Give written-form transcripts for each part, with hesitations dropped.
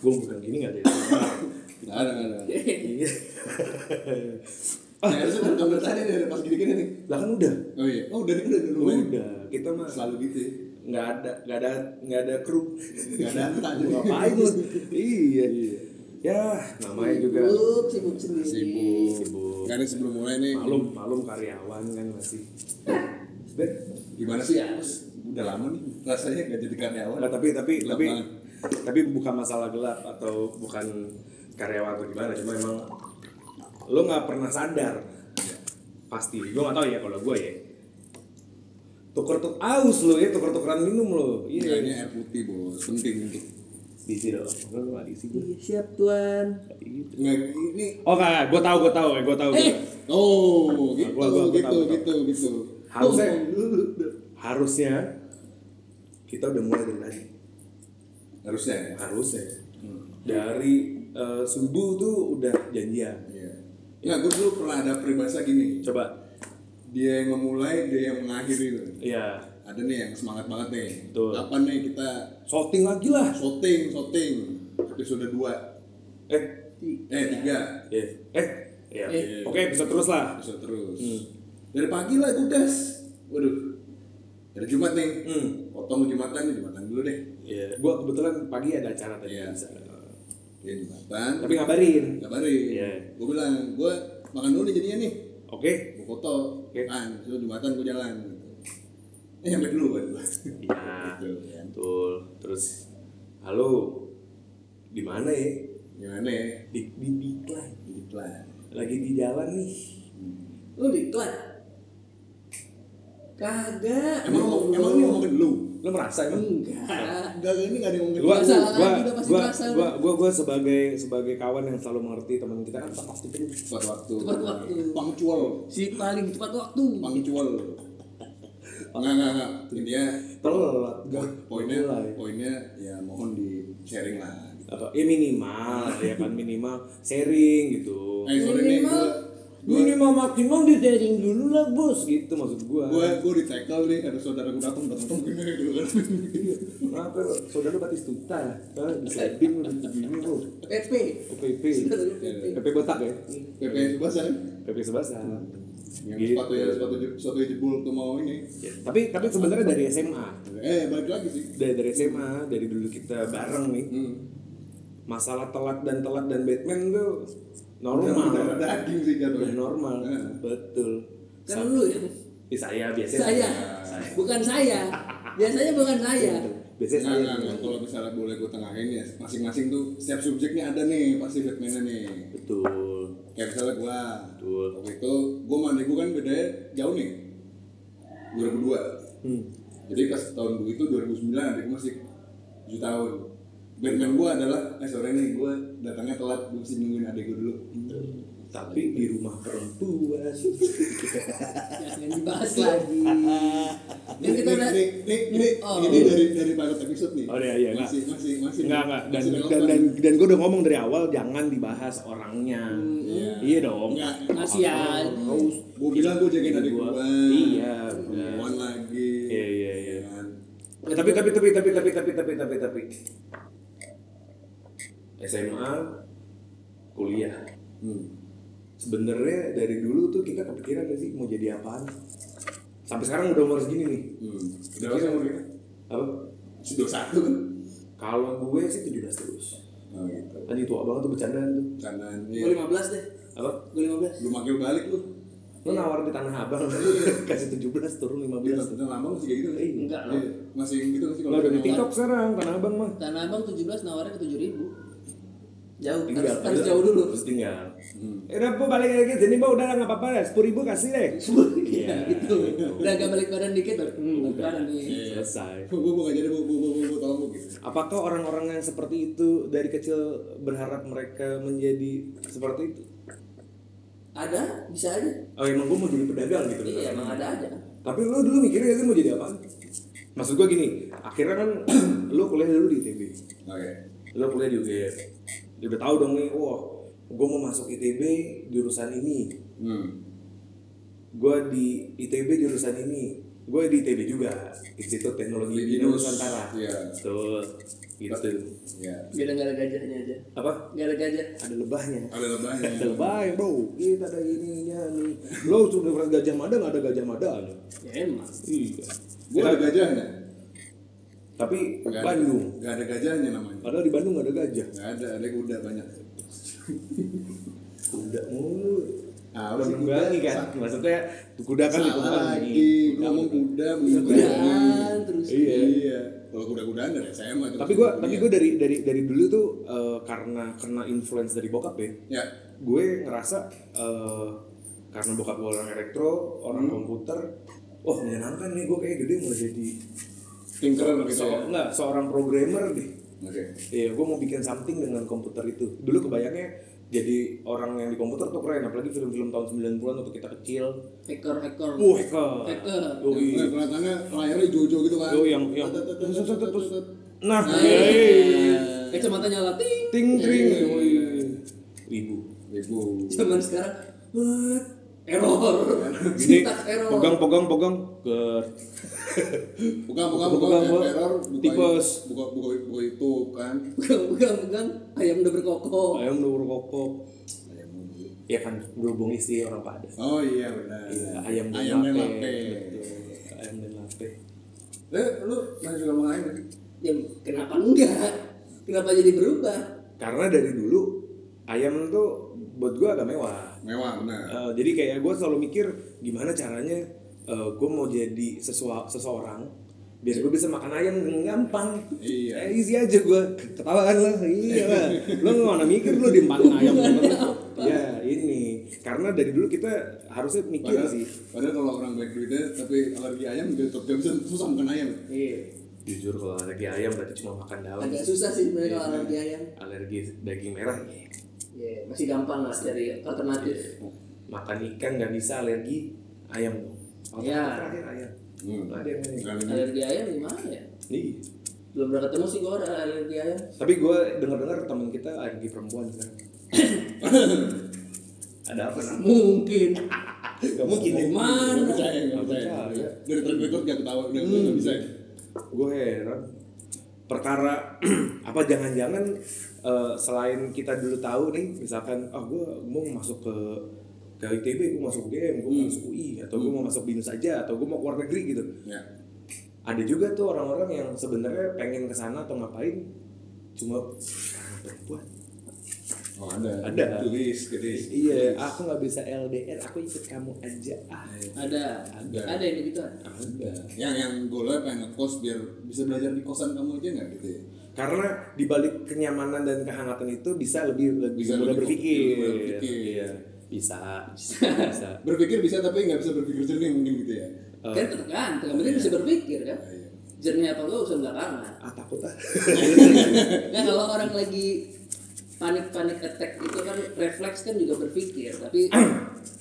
Gue bukan gini nggak ada. Nggak ada. Iya. Ya harusnya kan gambar tadi nih pas gini-gini nih. Lah kan udah. Oh iya. Oh udah. Udah. Kita mah Selalu gitu ya. nggak ada kru. Nggak ada tanya. Ngapain lu? Iya. Ya namanya juga Sibuk sendiri. sibuk. Karena sebelum mulai nih. Malum karyawan kan masih. Gimana sih ya? Udah lama nih rasanya nggak jadi karyawan. Nah, Gelap banget. tapi bukan masalah gelap atau bukan karyawan atau gimana, cuma emang lo nggak pernah sadar pasti. Gue nggak tahu ya kalau gue ya. Aus lo ya, tukeran minum lo. Iya. Ini air putih bos, penting untuk Diisi dong. Lo nggak diisi gue. Iya, siap tuan. nggak ini. Oh kan, gue tahu. Oh gitu, Gua tahu. gitu. Harusnya kita udah mulai dari tadi. Harusnya. Dari subuh tuh udah janjian. Iya. Nggak, gue dulu pernah ada peribahasa gini. Coba. Dia yang memulai, dia yang mengakhiri. Iya. Ada nih yang semangat banget nih. Betul. Kapan nih kita Shooting lagi lah. shooting episode 2 3 Iya. Oke, bisa terus lah. bisa terus. Dari pagi lah gue gas. Waduh. Dari Jumat nih. Potong Jumatan dulu deh. Iya. Gua kebetulan pagi ada acara tadi. Iya. Bisa. Ya Jumatan. Tapi ngabarin. Iya. Gue bilang, gue makan dulu nih jadinya nih. Oke. Gue foto. Oke. Kan, so Jumatan gue jalan. Sampai dulu kan gue. Iya. Gitu, kan. Betul. Terus, halo. Di mana ya? Gimana ya? Di Diklat. Diklat. Lagi di jalan nih. Lu diklat? Kagak. Emang ini ngomongin lu? Lo merasa emang? Enggak. Ini nggak ada yang ngomongin Gua lu. Salah lagi, udah pasti merasa. gua sebagai kawan yang selalu mengerti teman kita kan pasti terus. Tepat waktu. Punctual. Si paling cepat waktu. Punctual. Enggak. Intinya Telat. poinnya ya mohon di sharing lah. Ya minimal sharing gitu. Sorry nih Minimal maksimal di sharing dulu lah bos, gitu maksud gua. Gue di tackle nih, ada saudara gue datang gini dulu kan. Kenapa saudara Batistuta? Di setting lu begini lu. PP. PP botak ya? PP Subasa kan? PP Subasa. Yang sepatu jebol tuh mau ini. Ya, tapi sebenarnya dari SMA. Balik lagi sih. Dari SMA, dari dulu kita bareng nih. Masalah telat dan Batman tuh normal. Daging sih jatuhnya. Normal. Betul. Kan lu ya? Saya biasanya. Saya. Bukan saya. Biasanya bukan saya. Biasanya saya. Nah, kalau misalnya boleh gue tengahin ya, masing-masing tuh setiap subjeknya ada nih, pasti Batman-nya nih. Betul. Kayak misalnya gue, Betul. waktu itu gue sama adik gue kan bedanya jauh nih, 2002. Jadi pas tahun itu 2009 adik gue masih 7 tahun. Batman gue adalah, sore nih gue datangnya telat, gue mesti nungguin adik gue dulu. Tapi di rumah perempuan. Jangan dibahas lagi. Yang kita udah Ini dari pilot episode nih. Oh iya. Masih Enggak. masih relevan. Dan gue udah ngomong dari awal jangan dibahas orangnya. Iya dong. Enggak. kasihan. Gue bilang gue jagain adik gue. Iya. Perempuan lagi. Iya. Kan. Tapi. SMA, kuliah. Sebenarnya dari dulu tuh kita kepikiran gak sih mau jadi apaan? Sampai sekarang udah umur segini nih. Udah berapa umur kita? Apa? Sudah 21 kan? Kalau gue sih 17 terus. Oh gitu. Anjing tua banget tuh bercandaan tuh. Kanan. Gue 15 deh. Apa? Gue 15. Lu manggil balik lu. Lu nawar di Tanah Abang kasih 17 turun 15. Udah lama masih kayak gitu kan? Enggak lah. Masih gitu kan sih Lah udah di TikTok sekarang Tanah Abang mah. Tanah Abang 17 nawarnya ke 7.000. Jauh, Tinggal, harus jauh dulu. Terus tinggal. Udah po balik lagi sini po udah nggak apa-apa ya 10.000 kasih deh. Iya gitu. Udah agak balik badan dikit baru balik badan nih. Selesai. Bu nggak jadi bu tolong bu gitu. Apakah orang-orang yang seperti itu dari kecil berharap mereka menjadi seperti itu? Ada, bisa aja. Oh emang gue mau jadi pedagang gitu. Iya, emang ada aja. Tapi lu dulu mikirnya sih mau jadi apa? Maksud gue gini, akhirnya kan lu kuliah dulu di ITB. Oke. Lu kuliah di UGM. Dia udah tahu dong nih, wah, gue mau masuk ITB jurusan ini. Gue di ITB jurusan ini. Gue di ITB juga, Institut Teknologi Bina Nusantara. Iya. Betul. gitu. Ya. Biar nggak ada gajahnya aja. Apa? Nggak ada gajah. Ada lebahnya. Ada lebahnya. Ada lebah, bro. Kita ada ininya nih. Lo sudah Gajah Mada nggak ada Gajah Mada aja. Ya emang. Iya. Gua ada gajahnya. Tapi Nggak ada- Bandung. nggak ada gajahnya namanya. Padahal di Bandung nggak ada gajah. Nggak ada kuda banyak. Kuda mulu. Ah, udah Menunggangi kan. Maksudnya kuda kan Salah ditunggangi. lagi, lu ngomong kuda, menunggangi. Kudaan terus. Iya. Iya. Kalau kuda-kudaan dari SMA tuh. Tapi gue dari dulu tuh karena kena influence dari bokap ya. Ya. Gue ngerasa karena bokap gue orang elektro, orang komputer, wah menyenangkan nih gue kayak gede mau jadi Tinkerer gitu ya. seorang programmer deh. Oke. Iya, gue mau bikin something dengan komputer itu. Dulu kebayangnya jadi orang yang di komputer tuh keren, apalagi film-film tahun 90-an waktu kita kecil. Hacker. Hacker. Hacker. Yoi. Kelihatannya layarnya jojo gitu kan. Yo yang nah, Nah, iya. kacamata nyala ting. Ting ting. Yoi. Ribu. Zaman sekarang error. Gini, Sintak error. pegang Buka error, tipes. buka itu kan. Pegang. Ayam udah berkokok. Ayam udah berkokok. Ya kan berhubung istri orang Padang. Oh iya benar. Iya, ayam dan dan lape. lape. Betul. Ayam dan lape. Lu masih ngomong ayam kan? Ya kenapa enggak? Kenapa jadi berubah? Karena dari dulu ayam tuh buat gue agak mewah. Mewah benar. Jadi kayak gue selalu mikir gimana caranya gue mau jadi seseorang biar gue bisa makan ayam dengan gampang. Iya. Easy aja gue ketawa kan lo. Iya lah. Lo nggak mana mikir lo dimakan ayam. Ya ini karena dari dulu kita harusnya mikir sih. Padahal kalau orang baik duitnya tapi alergi ayam gak bisa susah makan ayam. Iya. Jujur kalau alergi ayam berarti cuma makan daun. Agak susah sih sebenarnya kalau alergi ayam. Alergi daging merah. Iya, masih gampang lah cari alternatif. Makan ikan nggak bisa, alergi ayam dong. Iya. Terakhir ayam. Ada yang ini. Alergi ayam gimana ya? Nih. Belum pernah ketemu sih gue orang alergi ayam. Tapi gue dengar teman kita alergi perempuan sekarang. Ada apa sih? Mungkin. Gak mungkin deh. Mana? Gak percaya. Dari track record gak ketawa, udah gak bisa. Gue heran. Perkara apa jangan-jangan selain kita dulu tahu nih, misalkan gue mau masuk ke ITB, gue masuk UGM, gue masuk UI, atau gue mau masuk BINUS aja, atau gue mau keluar negeri gitu. Ya. Ada juga tuh orang-orang yang sebenarnya pengen kesana atau ngapain cuma karena perempuan. Oh ada. Tulis. Iya, aku nggak bisa LDR, aku ikut kamu aja. Ada yang gitu. Ada. Yang goalnya pengen ngekos biar bisa belajar di kosan kamu aja nggak gitu ya? Karena dibalik kenyamanan dan kehangatan itu bisa lebih Bisa mudah lebih berpikir. berpikir. Iya, bisa. Berpikir bisa tapi nggak bisa berpikir jernih mungkin gitu ya. Kan tergantung, yang penting bisa berpikir kan. Iya. Jernih apa enggak urusan belakangan. Takut ah. Nah kalau orang lagi panik attack itu kan refleks kan juga berpikir, tapi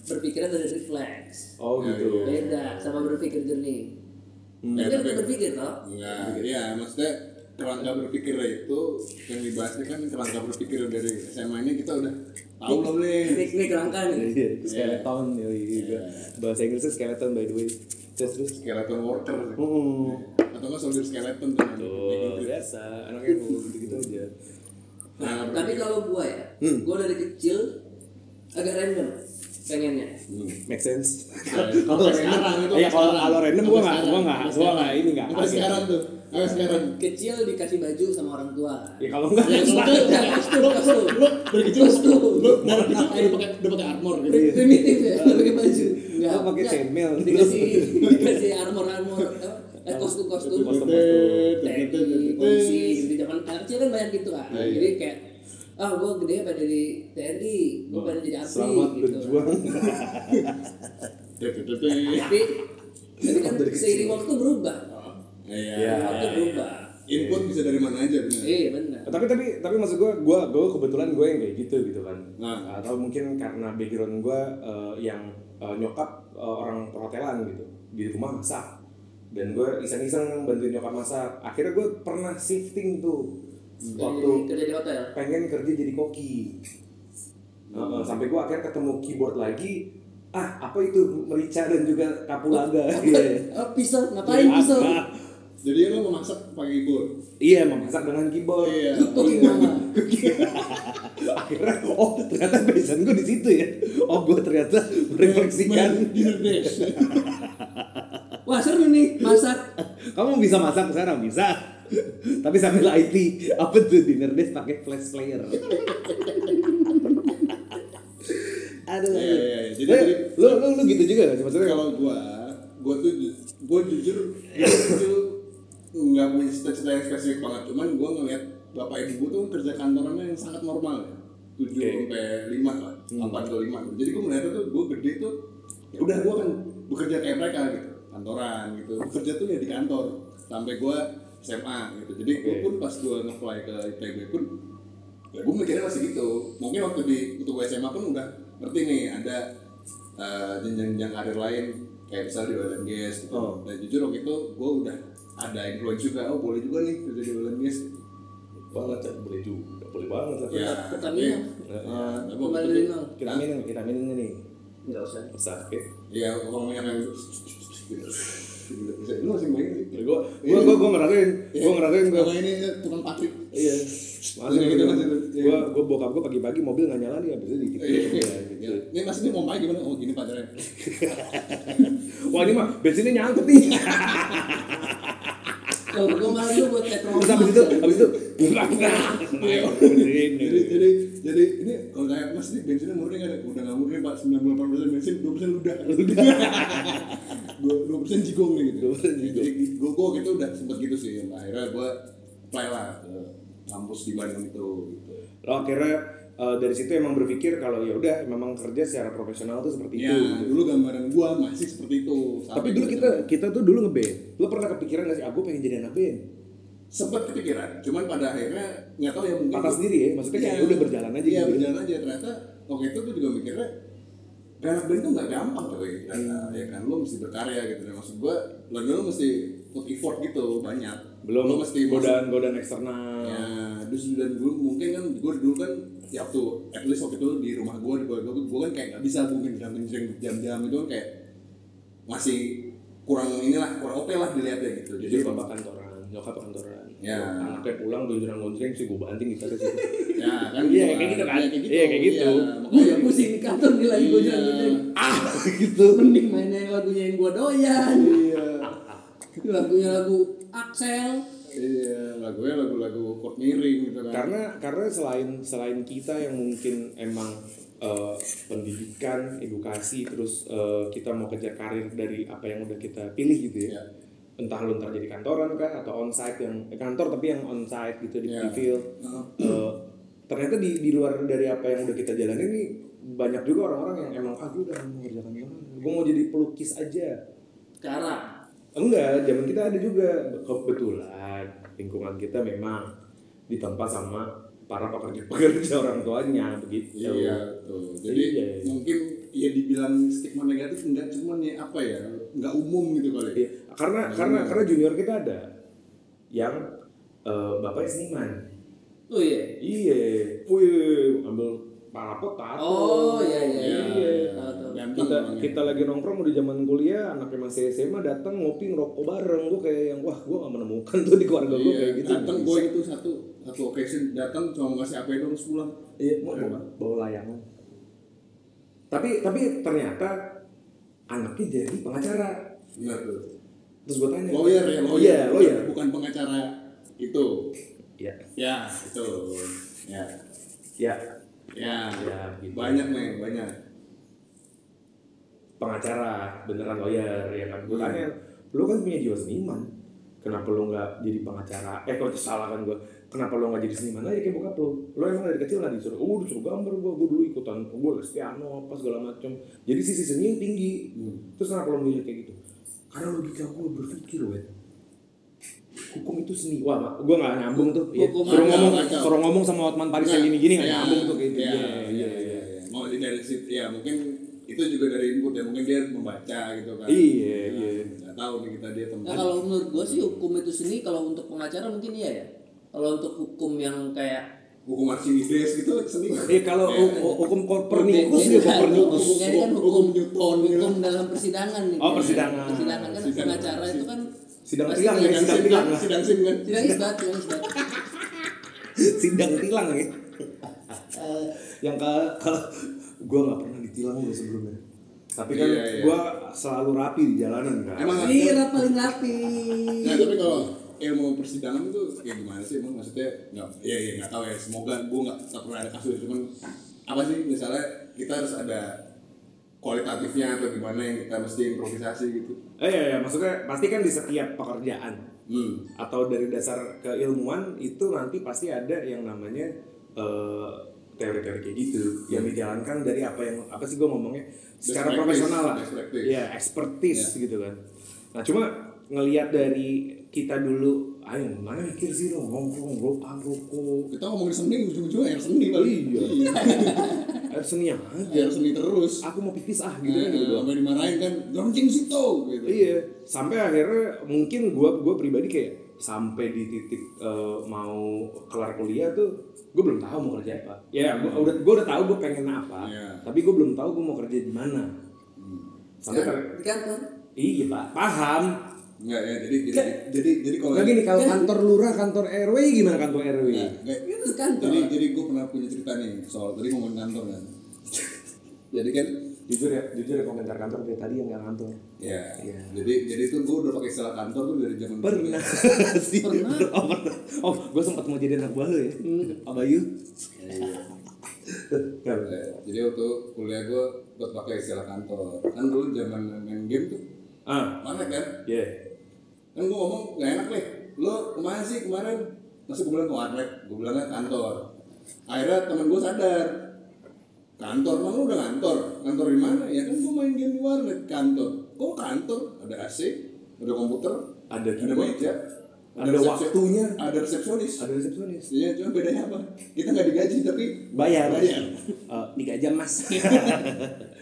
berpikirnya dari refleks. Oh gitu. Beda sama berpikir jernih. Kan kita berpikir toh? Enggak, iya maksudnya kerangka berpikir itu yang dibahas ini kan kerangka berpikir dari SMA ini kita udah tahu belum nih. Ini kerangka nih. Iya, skeleton ya. Bahasa Inggrisnya skeleton by the way. Terus. Skeleton worker. Atau nggak soldier skeleton tuh. Tuh, biasa. Anaknya gitu aja. Nah, tapi kalau gua ya, gua dari kecil agak random pengennya. Make sense. Kalau sekarang itu. Ya kalau random gua nggak ini nggak. Apa sekarang tuh? Ayo sekarang. Kecil dikasih baju sama orang tua. Ya kalau nggak. Kostum. Lu dari kecil lu dari kecil udah pakai armor gitu. Primitif ya, pakai baju. Enggak. Lu pakai chainmail. Dikasih armor. Kostum. TNI, polisi, di zaman anak kecil kan banyak gitu kan. Jadi kayak gue gede pada di TNI, gue pada jadi ABRI Selamat gitu. berjuang. Tapi kan seiring waktu berubah. Iya. Waktu berubah. Input bisa dari mana aja benar. Iya benar. Tapi maksud gue kebetulan gue yang kayak gitu kan. Nah. Atau mungkin karena background gue yang nyokap orang perhotelan gitu, di rumah masak, dan gue iseng-iseng bantuin nyokap masak. Akhirnya gue pernah shifting tuh waktu Kerja di hotel. pengen kerja jadi koki. Sampai gue akhirnya ketemu keyboard lagi. Apa itu merica dan juga kapulaga. Pisau, ngapain pisau? Jadi lo memasak pakai keyboard. Iya, memasak dengan keyboard. Iya. Cooking mama. Akhirnya, ternyata passion gue di situ ya. Gue ternyata merefleksikan. Dinner dash. Wah seru nih masak. Kamu bisa masak sekarang? Bisa. Tapi sambil IT, apa tuh dinner dash pakai flash player. Aduh. Iya. Jadi lu gitu juga gak sih maksudnya? kalau gue jujur nggak punya cita-cita yang spesifik banget, cuman gue ngeliat bapak ibu gue tuh kerja kantorannya yang sangat normal ya, 7 sampai 5 lah, 8 ke 5. Jadi gue melihatnya tuh gue gede tuh, ya udah gue kan bekerja kayak mereka gitu, kantoran gitu, bekerja tuh ya di kantor sampai gue SMA gitu. Jadi gue pun pas gue nge-fly ke ITB pun, ya gue mikirnya masih gitu. Mungkin waktu gue SMA pun udah ngerti nih ada jenjang-jenjang karir lain kayak misalnya di oil and gas gitu. Dan jujur waktu itu gue udah ada influence juga, boleh juga nih kerja di oil and gas gitu. Banget ya, boleh juga, boleh banget lah. Ya, Pertamina. Kita minum nih. Enggak usah. Oke. Iya, ngomongnya kan gitu. Lu masih main sih? Gue ngerasain gue. Kalau ini tukang Patrick. Iya. Masih gitu. Gue bokap gue pagi-pagi mobil nggak nyala nih, abisnya dikit. Iya. Ini mas ini mau main gimana? Oh gini pacarnya. Wah ini mah bensinnya nyangkut nih. Kalau gue malah dulu buat petrol. Terus abis itu. Jadi ini kalau kayak mas ini bensinnya murni kan? Udah nggak murni pak, 98% bensin, 2% ludah. 2% jigong nih gitu. Jadi gue gitu udah sempet gitu sih. Akhirnya gue apply lah ke kampus di Bandung itu. Gitu. Lo akhirnya dari situ emang berpikir kalau ya udah memang kerja secara profesional tuh seperti Ya, itu. dulu gambaran gua masih seperti itu. Tapi dulu kita tuh dulu nge-band. Lo pernah kepikiran nggak sih? Aku pengen jadi anak band. sempat kepikiran, cuman pada akhirnya nggak tahu ya mungkin. Patah sendiri ya, maksudnya kayak udah berjalan aja. Iya gitu. berjalan aja. Ternyata waktu itu tuh juga mikirnya anak band tuh nggak gampang coy. Ya kan lo mesti berkarya gitu. Dan maksud gua lo mesti put effort gitu banyak. Belum lo mesti godaan eksternal. Ya, terus dan gue mungkin kan gue dulu kan ya waktu at least waktu itu di rumah gue di keluarga gue kan kayak nggak bisa mungkin kencing jam-jam itu kan kayak masih kurang oke lah dilihatnya gitu. Jadi bapak kantoran, nyokap kantoran. Ya. Anaknya pulang gonjreng sih gue banting di atas itu. Ya kan. Iya kayak gitu kan. Iya kayak gitu. Gue pusing di kantor dia lagi gonjreng. Gitu. Mending mainnya lagunya yang gue doyan. Iya. Lagunya lagu Axel. Iya, lagunya lagu chord miring gitu kan. Karena selain kita yang mungkin emang pendidikan, edukasi, terus kita mau kejar karir dari apa yang udah kita pilih gitu ya. Entah lu ntar jadi kantoran kah atau onsite yang kantor tapi yang onsite gitu di field. Ternyata di luar dari apa yang udah kita jalani ini banyak juga orang-orang yang emang gue udah mau kerja kantoran, gue mau jadi pelukis aja. Sekarang. Enggak, zaman kita ada juga kebetulan lingkungan kita memang ditempa sama para pekerja orang tuanya begitu. Iya tuh. Jadi mungkin ya dibilang stigma negatif enggak, cuman ya apa ya, enggak umum gitu kali. Iya. Karena junior kita ada yang bapaknya seniman. Oh iya. Iya, wih ambil parapot tato. Oh iya. Kita lagi nongkrong udah zaman kuliah, anaknya masih SMA datang ngopi ngerokok bareng. Gue kayak yang wah gue nggak menemukan tuh di keluarga gue kayak gitu. Datang gue itu satu occasion datang cuma ngasih apa dong pulang. Iya, bawa layangan. Tapi ternyata anaknya jadi pengacara. Benar tuh. Terus gue tanya. Lawyer. Bukan pengacara itu. Iya. Ya itu. Ya. Gitu. Banyak. Pengacara beneran lawyer ya kan. Gue tanya, lu kan punya jiwa seniman, kenapa lu nggak jadi pengacara? Kalau salah kan gue, kenapa lu nggak jadi seniman aja kayak bokap lu? Lu emang dari kecil nggak disuruh? Disuruh gambar gue dulu ikutan, gue les piano apa segala macam. Jadi sisi seni yang tinggi. Terus kenapa lu milih kayak gitu? Karena logika gue berpikir, hukum itu seni. Wah, gue nggak nyambung tuh. Suruh ngomong sama Otman Paris yang gini-gini nggak nyambung tuh kayak gitu. Iya. Mau dari situ ya mungkin itu juga dari input ya, mungkin dia membaca gitu kan. Iya. Nggak tahu nih dia teman. Nah, kalau menurut gue sih hukum itu seni, kalau untuk pengacara mungkin iya ya. Kalau untuk hukum yang kayak hukum Archimedes gitu seni. Kalau hukum Kopernikus ya Kopernikus. Hukum Newton. Hukum dalam persidangan nih. Oh, persidangan. Persidangan kan pengacara itu kan Sidang Pasti tilang ya, sidang tilang lah. Sidang SIM kan. Sidang isbat. Sidang tilang ya. Yang kalau gue nggak pernah ditilang gue sebelumnya. Tapi kan Iya. gue selalu rapi di jalanan kan. Emang Wira paling rapi. Nah, tapi kalau ilmu persidangan itu kayak gimana sih emang, maksudnya nggak tahu ya, semoga gue nggak pernah ada kasus, cuman apa sih misalnya kita harus ada kualitatifnya atau gimana yang kita mesti improvisasi gitu. Iya, maksudnya pasti kan di setiap pekerjaan atau dari dasar keilmuan itu nanti pasti ada yang namanya teori-teori kayak gitu yang dijalankan dari apa sih gue ngomongnya secara profesional lah, ya expertise gitu kan. Nah cuma ngelihat dari kita dulu, ayo mana mikir sih lo ngomong rokok. Kita ngomongin seni ujung-ujungnya air seni kali. Iya. Air seni aja. Air seni terus. Aku mau pipis gitu kan gitu. Sampai dimarahin kan, launching situ gitu. Iya, sampai akhirnya mungkin gue pribadi kayak sampai di titik mau kelar kuliah tuh gue belum tahu mau kerja apa. Ya, gue udah tahu gue pengen apa, tapi gue belum tahu gue mau kerja di mana. Sampai Di kantor. iya Pak, paham. Enggak ya, jadi kalau Nggak gini, kalau kantor lurah, kantor RW gimana kantor RW? Itu kantor. jadi gue pernah punya cerita nih soal tadi ngomongin kantor kan. Jadi kan jujur ya komentar kantor dari tadi yang nggak kantor. ya, jadi tuh gue udah pakai istilah kantor tuh dari zaman Pernah sih. Pernah. Oh, gue sempat mau jadi anak buah lo ya. Abayu. Jadi waktu kuliah gue buat pakai istilah kantor. Kan dulu zaman main game tuh mana kan? Iya. Kan gue ngomong gak enak nih, lo kemana sih kemarin? Masih gue bilang ke warnet, gue bilangnya kantor. Akhirnya temen gue sadar, kantor, emang lu udah kantor? Kantor di mana? Ya kan gue main game di warnet, kantor. Kok kantor? Ada AC, ada komputer, Ada meja, ada waktunya, ada resepsionis. Iya, cuma bedanya apa? Kita nggak digaji tapi bayar. 3 jam mas.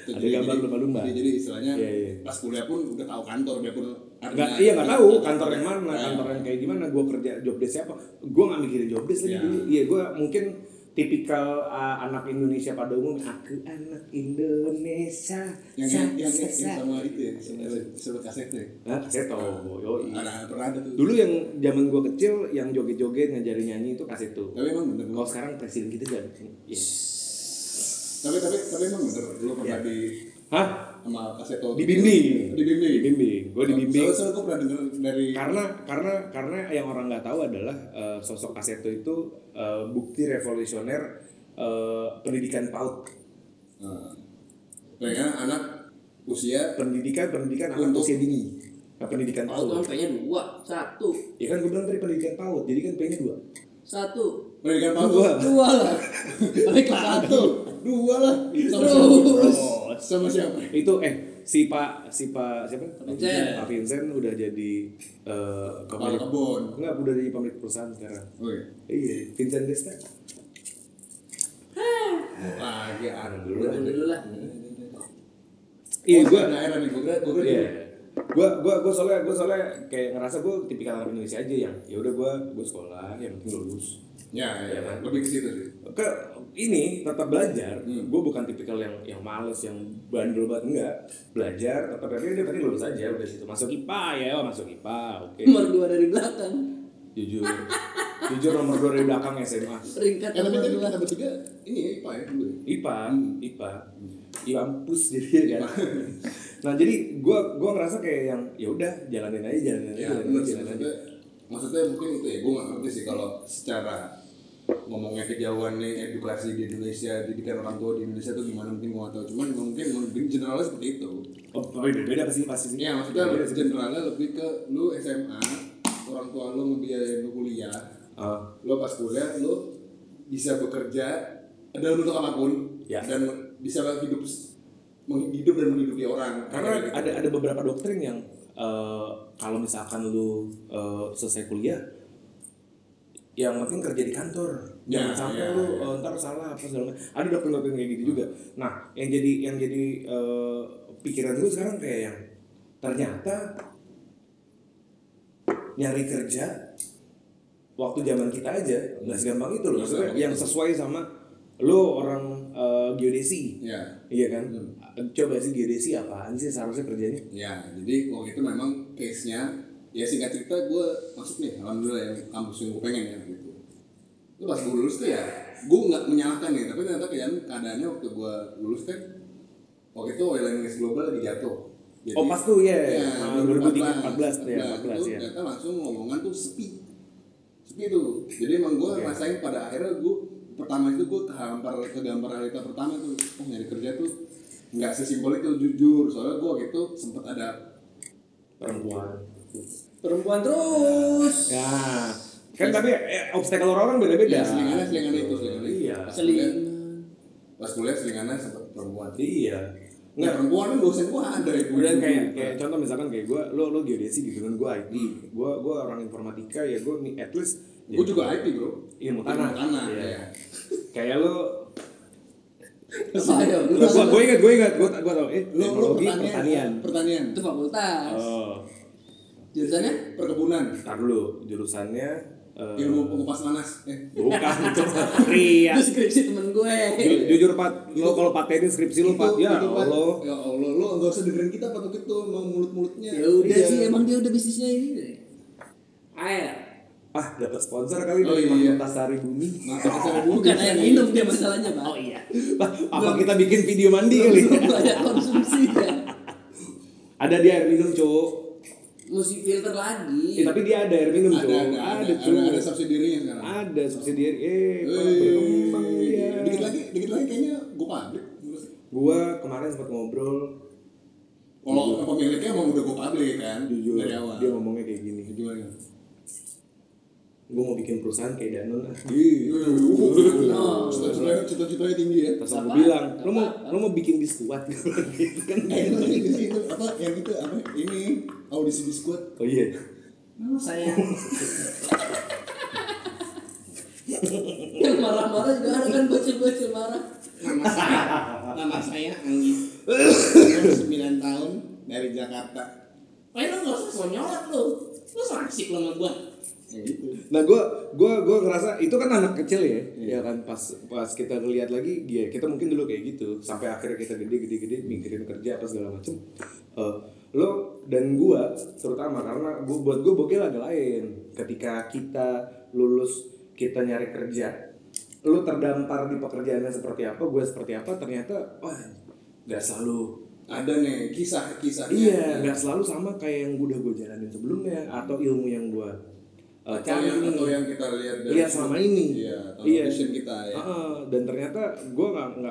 Ada gambar lumba-lumba. Jadi istilahnya Iya. pas kuliah pun udah tahu kantor, dia pun Nggak tahu kantor yang mana, kantor yang kayak gimana, gue kerja job desk siapa, gue nggak mikirin job desk lagi dulu. Iya, gue mungkin tipikal anak Indonesia pada umum, aku anak Indonesia. yang sama itu ya, sama kaset ya. Nah, kaseto, yoi. Pernah ada tuh. Dulu yang zaman gue kecil, yang joget-joget ngajarin nyanyi itu kaseto. Tapi emang bener. Kalau sekarang presiden kita jangan. Tapi emang bener lu pernah di sama kaseto Dibimbing. Gue dibimbing. Soalnya gue pernah denger dari Karena yang orang nggak tahu adalah sosok kaseto itu bukti revolusioner pendidikan PAUD. Kayaknya anak usia Pendidikan anak usia dini. Pendidikan Kalau PAUD. tuh P-nya 2, 1. Ya kan gue bilang tadi pendidikan PAUD, jadi kan P-nya 2. 1. pendidikan PAUD 2 lah. Tapi kelas 1. 2 lah. Sama siapa? Itu si Pak siapa? Vincent. Pak Vincent udah jadi Kepala kebun. Enggak, udah jadi pemilik perusahaan sekarang. Oke. Iya, Vincent Desta. Lagi Alhamdulillah. Alhamdulillah. Iya, gue daerah nih, gue Iya. Gue soalnya kayak ngerasa gue tipikal orang Indonesia aja yang ya udah gue sekolah yang penting lulus. ya, lebih ke situ sih. Ke ini tetap belajar. Gue bukan tipikal yang males, yang bandel banget, enggak. Belajar tetap aja dia tadi lulus aja udah situ. Masuk IPA ya, masuk IPA. Oke. Nomor 2 dari belakang. Jujur nomor 2 dari belakang SMA. Peringkat Tapi nomor tadi 2. kita bertiga ini ya IPA ya dulu. IPA. Kampus jadi kan. Nah, jadi gue ngerasa kayak yang ya udah jalanin aja. Maksudnya mungkin itu ya, gue nggak ngerti sih kalau secara ngomongnya kejauhan nih edukasi di Indonesia, didikan orang tua di Indonesia tuh gimana, mungkin gue nggak tahu. Cuman mungkin generalnya seperti itu. Oh, beda pasti sih. Iya, maksudnya generalnya lebih ke lu SMA, orang tua lu ngebiayain lu kuliah, lu pas kuliah lu bisa bekerja dalam bentuk apapun, dan bisa hidup dan menghidupi orang. Karena ada beberapa doktrin yang kalau misalkan lu selesai kuliah, yang penting kerja di kantor, jangan sampai lu ntar salah apa segala macam. Ada doktrin kayak gitu juga. Nah, yang jadi pikiran gue sekarang kayak yang ternyata nyari kerja waktu zaman kita aja nggak segampang itu loh. Maksudnya yang sesuai sama lo orang geodesi, iya kan? Coba sih geodesi apaan sih seharusnya kerjanya? Ya, jadi waktu itu memang case-nya ya singkat cerita gue masuk nih, alhamdulillah yang kampus yang gue pengen ya gitu. Itu pas gue lulus tuh ya, gue nggak menyalahkan nih, tapi ternyata keadaannya waktu gue lulus kan, waktu itu oil and gas global lagi jatuh. Jadi, pas tuh ya, 2014 ya, 14 itu ya. ternyata langsung ngomongan tuh sepi tuh. Jadi emang gue rasain pada akhirnya gue pertama itu gue kegambar realita pertama tuh, nyari kerja tuh nggak sesimpel itu jujur, soalnya gue waktu itu sempet ada perempuan terus ya kan, tapi obstacle orang beda-beda. ya selingannya itu Iya. pas kuliah selingannya sempet perempuan. Iya. Nggak, perempuan kan dosen gue ada itu. Kemudian kayak contoh misalkan kayak gue, lo geodesi gitu kan, gue IT, gue orang informatika ya, gue at least gue juga IT bro, ilmu tanah. ya. Kayak lo saya gue ingat gue tau lo pertanian itu fakultas. Jurusannya perkebunan. Ntar dulu jurusannya Ilmu pengupas nanas. Bukan itu Ria. Itu skripsi temen gue. Jujur Pat, lo kalau patenin skripsi lo Pat, ya Allah. Ya Allah, lo enggak usah dengerin kita Pat itu mau mulut-mulutnya. Ya udah sih, emang dia udah bisnisnya ini deh. Air. Dapat sponsor kali dari Antasari Bumi. Bukan air minum dia masalahnya, Pak. Oh iya. Apa kita bikin video mandi kali? Banyak konsumsi ya. Ada di air minum, Cuk. Mesti filter lagi. Tapi dia ada air minum, Cuk. Ada subsidiarinya sekarang. Ada subsidiari. Berkembang dia. Dikit lagi kayaknya gue pabrik. Gua kemarin sempat ngobrol. Kalau pemiliknya emang udah gue pabrik kan. Jujur. Dari awal. Dia ngomongnya kayak gini. Gimana? Gue mau bikin perusahaan kayak Danone. Cita-citanya tinggi ya. Terus aku bilang, lo mau bikin biskuit gitu kan? Itu apa? Yang itu apa? Ini audisi biskuit. Oh iya. Nama saya. Yang marah-marah juga ada kan, bocil-bocil marah. Nama saya Anggi. Umur 9 tahun dari Jakarta. Lo nggak usah sonyolat lo asik lo sama gue. Gitu. Nah gue ngerasa itu kan anak kecil ya kan, pas kita ngeliat lagi dia, kita mungkin dulu kayak gitu sampai akhirnya kita gede mikirin kerja apa segala macem. Lo dan gue terutama karena buat gue bokeh agak lain. Ketika kita lulus kita nyari kerja, lo terdampar di pekerjaannya seperti apa, gue seperti apa, ternyata nggak selalu ada nih kisah-kisahnya. Iya, nggak selalu sama kayak yang udah gue jalanin sebelumnya atau ilmu yang gue cari atau yang kita lihat dari selama ini. Iya, passion kita ya. Dan ternyata gue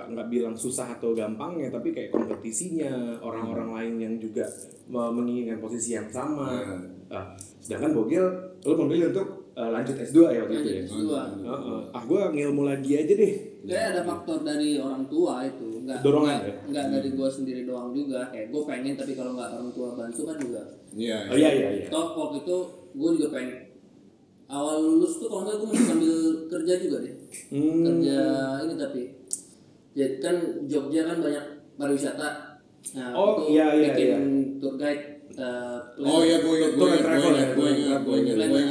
nggak bilang susah atau gampang ya, tapi kayak kompetisinya orang-orang lain yang juga menginginkan posisi yang sama. Sedangkan Bogil lo memilih untuk lanjut S2 ya waktu itu ya. Gue ngilmu lagi aja deh. Kayak ada faktor dari orang tua itu, dorongan ya. Nggak dari gue sendiri doang juga. Kayak gue pengen, tapi kalau nggak orang tua bantu kan juga. Iya. Toh waktu itu gue juga pengen. Awal lulus tuh kalau nggak gue masih sambil kerja juga deh. Kerja ini tapi ya kan Jogja kan banyak pariwisata. Nah, bikin tour guide. Gue ingat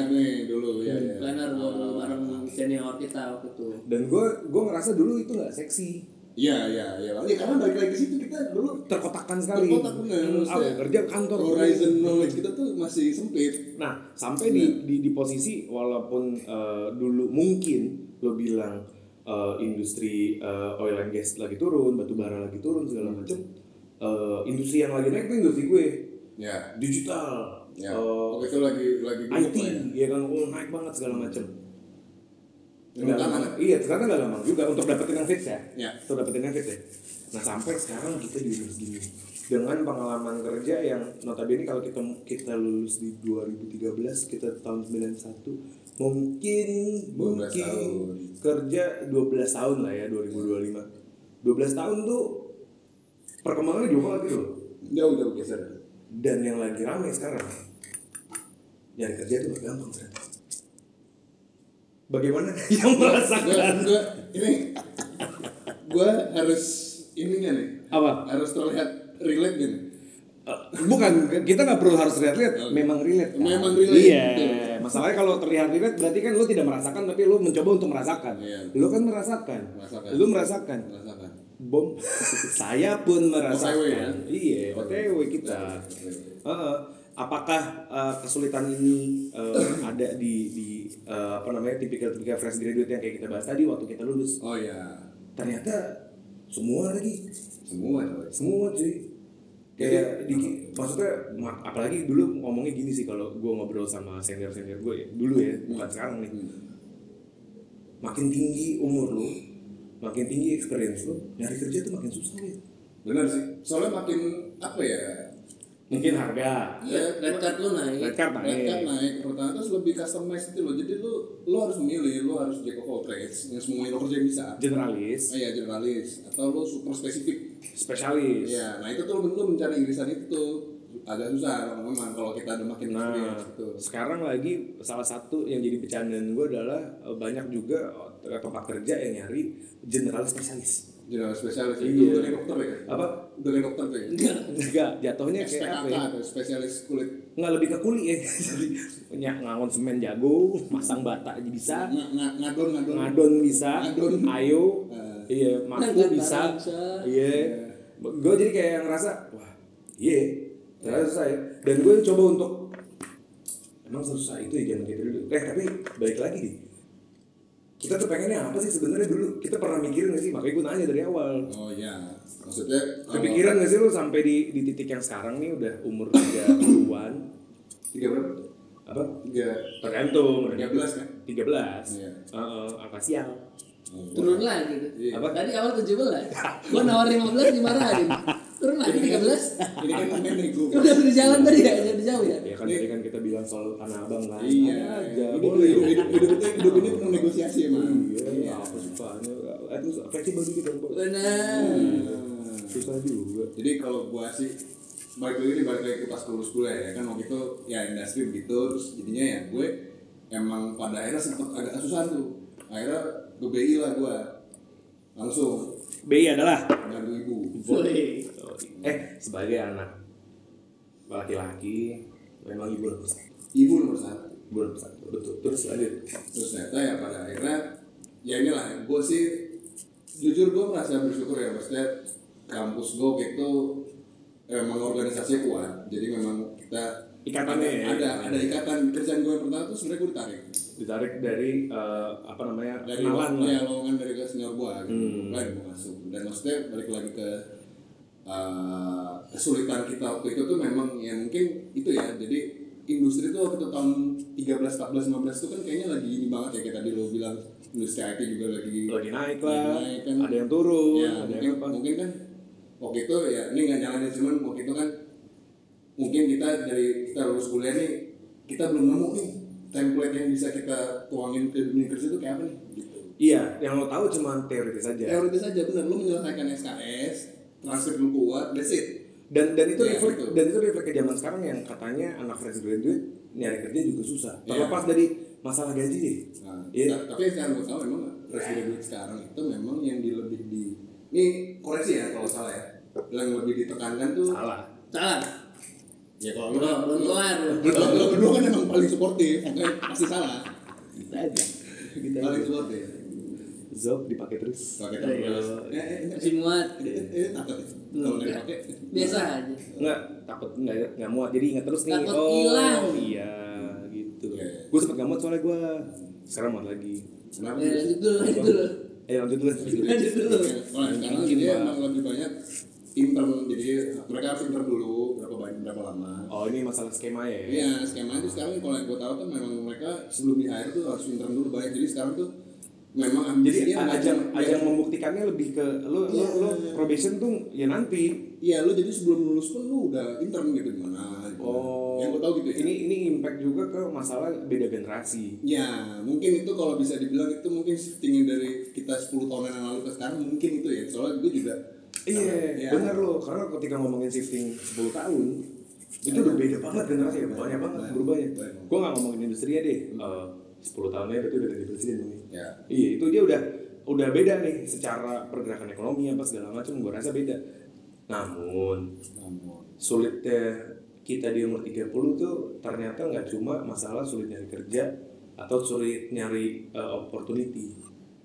nih dulu ya. Planner bareng senior kita waktu itu. Dan gue ngerasa dulu itu nggak seksi. Iya. Karena balik lagi ke situ kita dulu terkotakkan sekali. Kerja kantor. Horizon knowledge kita tuh masih sempit. Nah, sampai di posisi walaupun dulu mungkin lo bilang industri oil and gas lagi turun, batu bara lagi turun segala macam. Industri yang lagi naik tuh industri gue. Ya. Digital. Ya. Itu lagi IT, ya kan naik banget segala macam. Iya, ternyata nggak gampang juga untuk dapetin yang fix ya. Untuk dapetin yang fix ya. Nah sampai sekarang kita di umur segini dengan pengalaman kerja yang notabene kalau kita lulus di 2013, kita tahun 91 mungkin kerja 12 tahun lah ya, 2025. 12 tahun tuh perkembangannya jauh banget gitu. Jauh geser. Dan yang lagi ramai sekarang nyari kerja itu gak gampang ternyata. Bagaimana yang merasakan? Gue harus ininya nih. Apa? Harus terlihat relate gini. Bukan, kita nggak perlu harus relate, memang relate. Kan? Memang relate. Iya. Masalahnya kalau terlihat relate berarti kan lu tidak merasakan, tapi lu mencoba untuk merasakan. Iya. Lu kan merasakan. Lu merasakan. Saya pun merasakan. OTW, ya? Iya, OTW kita. apakah kesulitan ini ada di tipikal fresh graduate yang kayak kita bahas tadi waktu kita lulus. Oh ya. Ternyata semua cuy. Kayak maksudnya apalagi dulu ngomongnya gini sih, kalau gue ngobrol sama senior gue ya dulu ya, bukan sekarang nih. Makin tinggi umur lu, makin tinggi experience lu, nyari kerja tuh makin susah ya. Benar sih. Soalnya makin apa ya? Mungkin harga. Ya, red card lu naik. Red card naik. Pertama terus lebih customize itu loh. Jadi lu harus memilih, lu harus jack of all trades, yang semuanya lo kerja bisa. Generalis. Iya, generalis. Atau lu super spesifik. Spesialis. Iya, nah itu tuh lu mencari irisan itu tuh agak susah memang kalau kita udah makin experience gitu. Sekarang lagi salah satu yang jadi bercandaan gue adalah banyak juga tempat kerja yang nyari generalis spesialis. Generalis spesialis iya. Itu udah kayak dokter ya? Apa? Udah kayak dokter tuh ya? Enggak, jatuhnya kayak apa ya? SPKK, spesialis kulit. Nggak, lebih ke kuli ya. Jadi ngangon semen jago, masang bata aja bisa. Ngadon bisa. Ayo. Iya, mampu bisa. Iya. Gue jadi kayak ngerasa, wah, iya. Ternyata susah ya. Dan gue coba untuk emang susah itu ya zaman kita dulu. Tapi balik lagi nih. Kita tuh pengennya apa sih sebenarnya dulu? Kita pernah mikirin nggak sih? Makanya gue nanya dari awal. Oh iya, maksudnya kepikiran nggak sih lu sampai di titik yang sekarang nih udah umur 30-an? 3 berapa? Apa? 3 tergantung. 13 kan? 13. Iya. Angka sial. Turun lagi tuh. Iya. Apa? Tadi awal 17. Gua nawar 15 dimarahin. Turun lagi 13. Ini kan nego. Udah berjalan tadi ya, jadi jauh ya. Ya kan tadi kan kita bilang soal Tanah Abang kan. Iya. Hidup ini penuh negosiasi emang. Iya. Apa susahnya? Itu fleksibel dikit dong. Benar. Susah juga. Jadi kalau gua sih balik lagi ke pas lulus kuliah ya kan, waktu itu ya industri begitu, terus jadinya ya gue emang pada akhirnya sempet agak susah tuh. Akhirnya ke BI lah gua langsung. BI adalah bantu ibu. Sebagai anak laki-laki memang ibu nomor satu. Ibu nomor satu, betul. Terus lanjut. Terus ternyata ya pada akhirnya ya inilah, gue sih jujur gue merasa bersyukur ya, maksudnya kampus gue gitu emang organisasinya kuat, jadi memang kita ikatannya ada ikatan. Kerjaan gue yang pertama tuh sebenarnya gue ditarik dari dari kenalan lah, lowongan dari senior gue gitu, lain gue masuk. Dan maksudnya balik lagi ke kesulitan kita waktu itu tuh memang ya mungkin itu ya, jadi industri tuh waktu tahun 13, 14, 15 tuh kan kayaknya lagi ini banget ya, kayak tadi lo bilang industri IT juga lagi naik lah, kan. Ada yang turun ya, mungkin kan waktu itu ya ini nggak nyalahin, cuman waktu itu kan mungkin kita lulus kuliah nih, kita belum nemu nih template yang bisa kita tuangin ke dunia kerja itu kayak apa nih gitu. Iya, yang lo tahu cuma teoritis saja, benar. Lo menyelesaikan SKS, transkrip lu kuat, that's it. Dan itu refleks ke zaman sekarang yang katanya anak fresh graduate nyari kerja juga susah. Terlepas dari masalah gaji deh. Tapi sekarang gue tahu memang fresh graduate sekarang itu memang yang ini koreksi ya kalau salah ya, yang lebih ditekankan tuh salah. Ya kalau belum keluar. Lo berdua kan emang paling suportif, pasti salah. Kita paling suportif. Zob dipakai terus. Pakai terus. Masih muat. Takut. Kalau nggak dipakai biasa aja. Takut nggak muat, jadi ingat terus nih. Takut hilang. Iya, gitu. Gue sempet nggak muat soalnya gue sekarang muat lagi. Kenapa? Lanjut dulu. Lanjut dulu. Karena dia emang lebih banyak intern, jadi mereka harus intern dulu berapa lama. Oh, ini masalah skema ya? Iya, skema itu sekarang kalau yang gue tahu tuh memang mereka sebelum di hire tuh harus intern dulu banyak. Jadi sekarang tuh memang jadi ajang membuktikannya lebih ke lo probation tuh ya nanti. Iya, lo jadi sebelum lulus pun lo udah intern gitu gimana. Oh, yang gue tahu gitu ya. Ini impact juga ke masalah beda generasi. Ya, mungkin itu kalau bisa dibilang itu mungkin shiftingnya dari kita 10 tahun yang lalu ke sekarang mungkin itu ya. Soalnya gue juga bener loh, karena ketika ngomongin shifting 10 tahun itu udah beda banget generasi ya, banyak banget berubahnya. Gue gak ngomongin industri ya deh, 10 tahunnya berarti udah ganti presiden nih. Iya, itu dia udah beda nih secara pergerakan ekonomi apa segala macam, gue rasa beda. Namun sulitnya kita di umur 30 tuh ternyata gak cuma masalah sulit nyari kerja atau sulit nyari opportunity.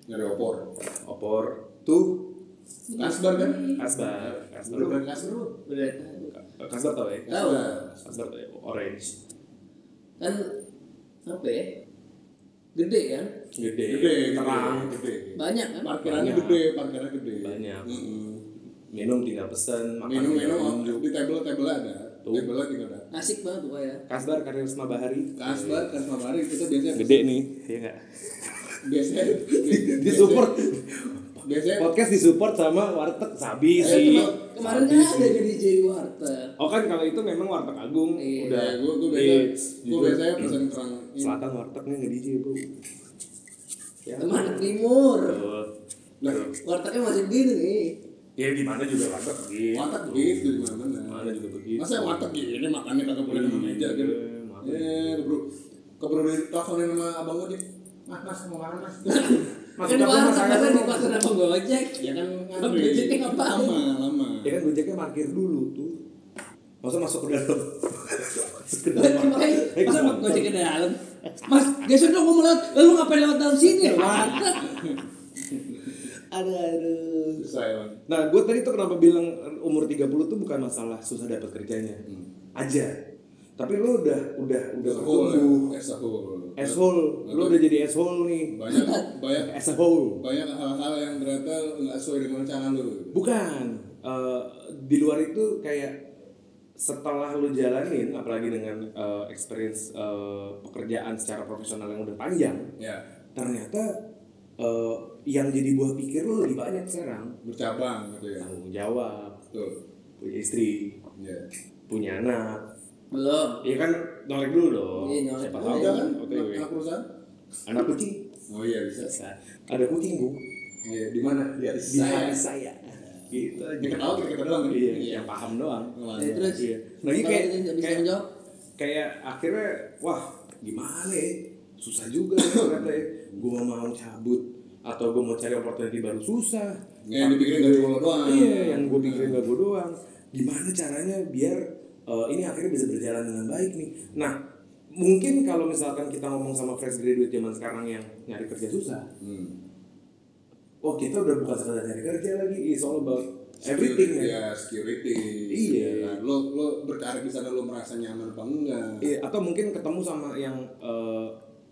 Nyari opor tuh Kasbar kan? Kasbar. Udah berani Kasbar lu? Kasbar tau ya? Tahu. Kasbar tau ya? Orange. Kan apa ya? Gede kan? Gede, terang, terang. gede. Banyak kan? Parkirannya gede. Banyak. Minum tinggal pesen, makan Minum tinggal tunjuk. di table ada. Tuh. Table tinggal ada. Asik banget tuh ya. Kasbar Karisma Bahari. Kasbar kan kemarin kita biasanya Gede nih, iya nggak? biasanya Disupport. biasanya Podcast disupport sama warteg Sabi sih. Kemarin kan ada jadi warteg. Oh kan kalau itu memang warteg Agung. Iya. Udah. gue biasanya pesan terang Selatan wartegnya nggak DJ bro. Ya. Teman timur. Tuh. lah Wartegnya masih begini nih. Ya di mana juga warteg begitu. warteg gitu di mana Mana juga begitu. masa warteg gini makannya kagak boleh sama meja gitu keburu diteleponin sama abang gue deh mas mau makan mas Kan warteg masa dipaksa sama Gojek. ya kan Bang Gojeknya ngapain? lama Ya kan Gojeknya parkir dulu tuh. Masa masuk ke dalam? Masa Bang Gojek ke dalam? Mas, geser dong gue mau lewat. Lalu ngapain lewat dalam sini? Warteg. Aduh. susah ya bang Nah, gue tadi tuh kenapa bilang umur 30 tuh bukan masalah susah dapat kerjanya. Aja. Tapi lu udah bertumbuh. Asshole. Lu udah jadi asshole nih. banyak Asshole. banyak hal-hal yang ternyata nggak sesuai dengan rencana lu Bukan. Di luar itu kayak setelah lu jalanin, apalagi dengan experience pekerjaan secara profesional yang udah panjang, ya ternyata yang jadi buah pikir lu lebih banyak sekarang. bercabang gitu ya Tanggung jawab, tuh punya istri, ya punya anak. Belum. Iya kan, nyolek dulu dong. Iya, nyolek Siapa dulu. tahu udah kan OTW. anak perusahaan Anak kucing. oh iya bisa Ada kucing bu. iya di mana di Di hati saya. Gitu aja. kita tahu kita doang kan? Iya, yang paham doang. Ya, terus. Iya. Nah, ini Kalau kayak kita nggak bisa menjawab. kayak akhirnya wah gimana ya, susah juga ya ternyata ya. Gue mau cabut atau gue mau cari opportunity baru susah. yang dipikirin gak cuma lo doang Iya, yang gue pikirin gak gue doang. Gimana caranya biar ini akhirnya bisa berjalan dengan baik nih. Nah, mungkin kalau misalkan kita ngomong sama fresh graduate zaman sekarang yang nyari kerja susah, oh kita udah bukan sekedar nyari kerja lagi, it's all about everything ya security Iya. ya kan? lo berkarir di sana lo merasa nyaman apa enggak Iya, atau mungkin ketemu sama yang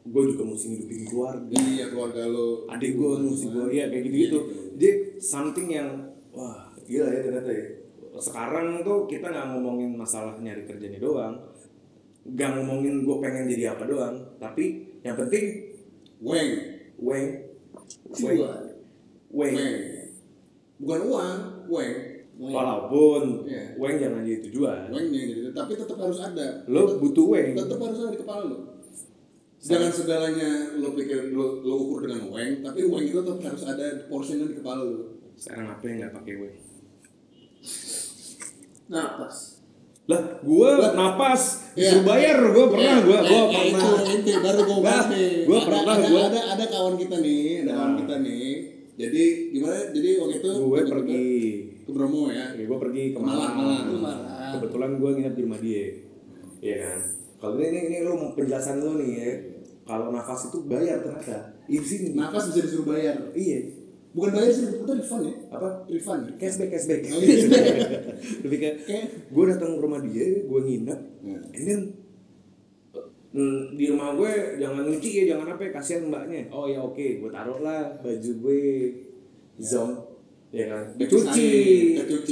gue juga mesti ngidupin keluarga, iya keluarga lo adik gue mesti gue, ya kayak gitu-gitu. Jadi something yang wah gila ya ternyata ya. Sekarang tuh kita nggak ngomongin masalah nyari kerjanya doang, nggak ngomongin gue pengen jadi apa doang, tapi yang penting weng weng bukan uang weng walaupun Iya. weng jangan jadi tujuan, wengnya gitu tapi tetap harus ada lo butuh weng. tetap harus ada di kepala lo jangan segalanya lo pikir lo ukur dengan weng tapi weng itu tetap harus ada porsinya di kepala lo Sekarang apa yang nggak pakai weng? Napas. Lah, gua napas Iya. disuruh bayar, gua pernah. itu inti baru gue bahas nih Gua pernah, ada kawan kita nih jadi gimana jadi waktu itu Gue pergi ke Bromo ya gue pergi ke Malang. Malang. Kebetulan gue nginep di rumah dia. Iya kan. Kalau ini lu penjelasan lu nih ya. Kalau nafas itu bayar ternyata. Di sini. nafas bisa disuruh bayar Iya. bukan bayar sih itu refund ya Apa? refund Cashback. Oh, iya. Lebih kayak gue datang ke rumah dia, gue nginep. And then di rumah gue jangan nyuci ya, jangan apa ya, kasihan mbaknya. Oh ya oke, gue taruh lah baju gue zong, ya kan, kecuci.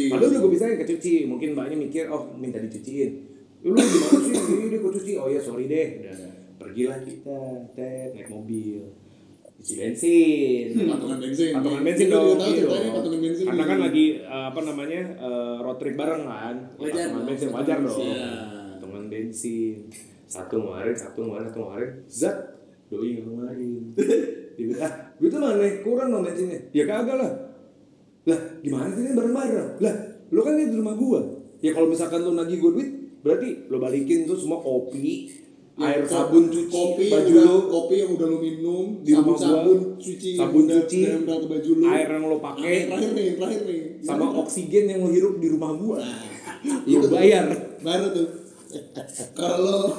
Padahal udah gue bisa kecuci, mungkin mbaknya mikir oh minta dicuciin. Lu gimana sih? Dia kecuci. Oh ya sorry deh. Udah pergilah kita, naik mobil, isi bensin. Patungan bensin. Patungan bensin Itu dong. juga tahu ceritanya patungan bensin. Karena kan lagi road trip bareng kan. Wajar Patungan dong, bensin patungan wajar dong. bensin. Patungan bensin. Satu kemarin, zat doi nggak kemarin. Dia bilang, gue tuh mana kurang dong bensinnya. Ya kagak lah. Lah gimana sih ini bareng-bareng? Lah lo kan di rumah gua. Ya kalau misalkan lo nagih gue duit, berarti lo balikin tuh semua kopi, air sabun cuci kopi baju yang lo, kopi yang udah lo minum di rumah sabun gua, cuci sabun yang cuci, udah ke baju lo air yang lo pakai, terakhir nih sama oksigen yang lo hirup di rumah gua. Itu Lo bayar. baru tuh kalau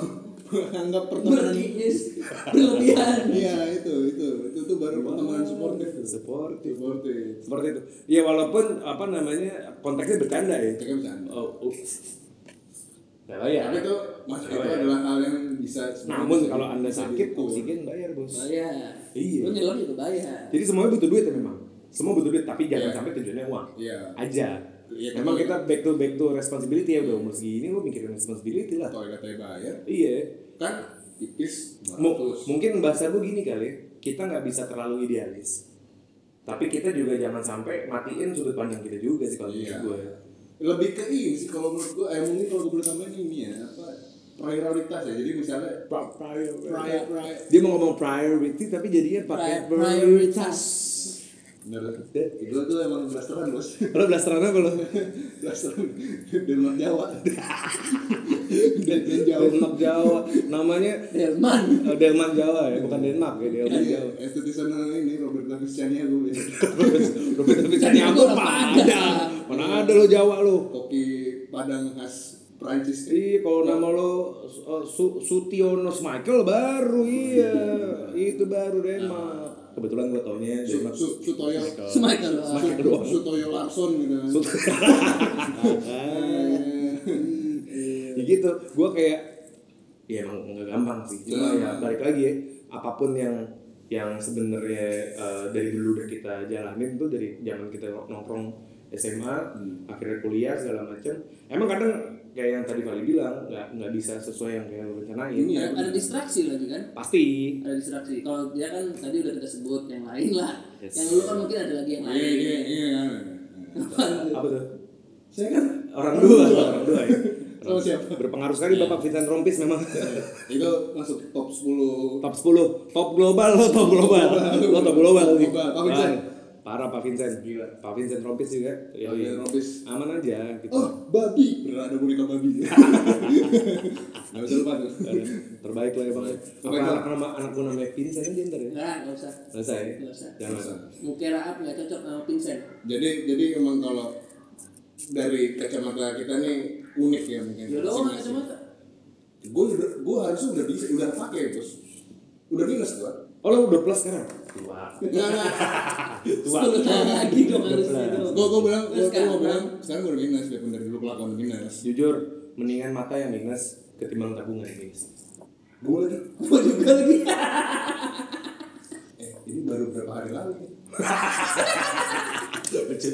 anggap pertemanan Berlebihan. iya itu tuh baru pertemanan suportif Seperti suportif itu. Ya walaupun konteksnya bercanda ya. mereka bercanda Oh, Nggak bayar. Tapi itu adalah hal yang bisa. Namun kalau Anda sakit, oksigen bayar, Bos. Bayar. Iya. Lu nyelam juga bayar. Jadi semuanya butuh duit ya memang. Semua butuh duit, tapi jangan sampai tujuannya uang. Iya. Aja. Iya, memang kita back to responsibility ya, udah umur segini lu mikirin responsibility lah. Toiletnya bayar. Iya. Kan tipis. Mungkin bahasa gue gini kali, kita nggak bisa terlalu idealis. Tapi kita juga jangan sampai matiin sudut pandang kita juga sih kalau menurut gue. Lebih ke ini sih kalau menurut gue, mungkin kalau gue boleh tambahin ini ya, prioritas ya. Jadi misalnya dia mau ngomong priority tapi jadinya pakai prioritas. Bener. Gue tuh emang blasteran, Bos. Lo blasteran apa lo? Blasteran Denmark Jawa. Denmark Jawa. Namanya Delman Jawa ya, bukan Denmark ya, Delman Jawa. Estetisan ini Robert Davis Chaniago. Robert Davis Chaniago mana ada lo Jawa lo. Koki Padang khas Prancis. Iya, kalau nama lo Sutiono Michael baru iya. Itu baru Denmark. Kebetulan gue taunya Sutoyo Sutoyo Larson gitu. Ya gitu, gue kayak ya emang nggak gampang sih. Cuma ya balik lagi ya, apapun yang sebenarnya dari dulu udah kita jalanin tuh dari zaman kita nongkrong SMA, akhirnya kuliah segala macam. Emang kadang kayak yang tadi Fali bilang nggak bisa sesuai yang kayak lo rencanain. Ini ada distraksi lagi kan? Pasti. Ada distraksi. Kalau dia kan tadi udah kita sebut yang lain lah. Yes. Yang dulu kan mungkin ada lagi yang lain. Iya. Apa tuh? Saya kan orang dua ya. Sama siapa? Berpengaruh sekali Bapak Vincent Rompis memang. Itu masuk top 10. Top global. Lo top global. Pak Vincent. Parah Pak Vincent. Gila. Pak Vincent Rompis juga. Pak Vincent Rompis. Aman aja gitu. Oh, babi. Beneran ada boneka babi. Enggak usah lupa tuh. Terbaik lah ya Bang. Apa anak gue namanya Vincent aja ntar ya? Enggak usah. Enggak usah ya? Jangan. Mungkin Raab enggak cocok sama Vincent. Jadi emang kalau dari kacamata kita nih unik ya mungkin. Ya doang kacamata. Gue harusnya udah bisa, udah pakai Bos. Udah minus gua. Oh lo udah plus sekarang? Tua. 10 tahun lagi dong harusnya itu. Gue bilang sekarang gue udah minus, biarpun dari dulu kelakuan minus. Jujur, mendingan mata yang minus ketimbang tabungan yang minus. Gue juga lagi. Ini baru berapa hari lalu nih. lucu